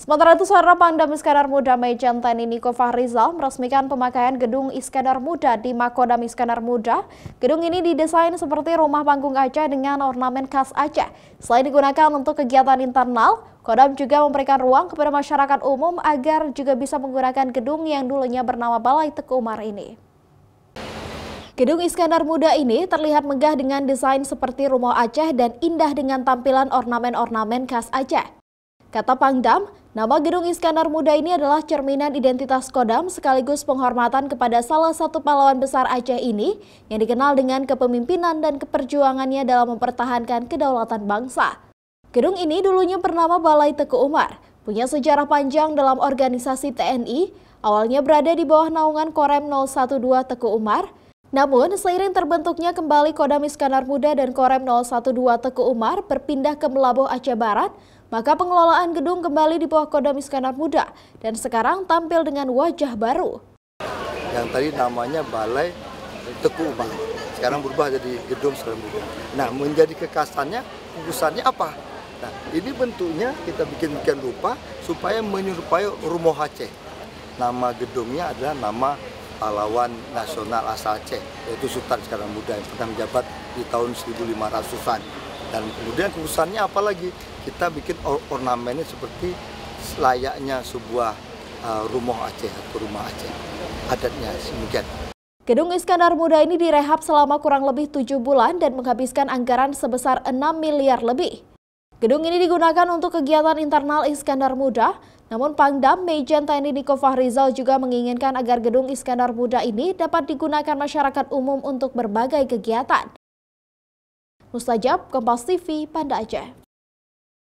Sementara itu, Saudara Pangdam Iskandar Muda Majen TNI Niko Fahrizal meresmikan pemakaian Gedung Iskandar Muda di Makodam Iskandar Muda. Gedung ini didesain seperti rumah panggung Aceh dengan ornamen khas Aceh. Selain digunakan untuk kegiatan internal, Kodam juga memberikan ruang kepada masyarakat umum agar juga bisa menggunakan gedung yang dulunya bernama Balai Teku Umar ini. Gedung Iskandar Muda ini terlihat megah dengan desain seperti rumah Aceh dan indah dengan tampilan ornamen-ornamen khas Aceh. Kata Pangdam, nama Gedung Iskandar Muda ini adalah cerminan identitas Kodam sekaligus penghormatan kepada salah satu pahlawan besar Aceh ini yang dikenal dengan kepemimpinan dan keperjuangannya dalam mempertahankan kedaulatan bangsa. Gedung ini dulunya bernama Balai Teku Umar, punya sejarah panjang dalam organisasi TNI, awalnya berada di bawah naungan Korem 012 Teku Umar. Namun, seiring terbentuknya kembali Kodam Iskandar Muda dan Korem 012 Teku Umar berpindah ke Melabuh Aceh Barat, maka pengelolaan gedung kembali di bawah Kodam Iskandar Muda dan sekarang tampil dengan wajah baru. Yang tadi namanya Balai Teku Umar, sekarang berubah jadi Gedung Iskandar Muda. Nah, menjadi kekhasannya, kugusannya apa? Nah, ini bentuknya kita bikin rupa supaya menyerupai rumah Aceh. Nama gedungnya adalah nama pahlawan nasional asal Aceh, yaitu Sultan Iskandar Muda yang pernah menjabat di tahun 1500-an. Dan kemudian kugusannya apa lagi? Kita bikin ornamennya seperti layaknya sebuah rumah Aceh atau rumah Aceh. Adatnya demikian. Gedung Iskandar Muda ini direhab selama kurang lebih 7 bulan dan menghabiskan anggaran sebesar 6 miliar lebih. Gedung ini digunakan untuk kegiatan internal Iskandar Muda, namun Pangdam Majen TNI Niko Fahrizal juga menginginkan agar Gedung Iskandar Muda ini dapat digunakan masyarakat umum untuk berbagai kegiatan. Mustajab, Kompas TV, Banda Aceh.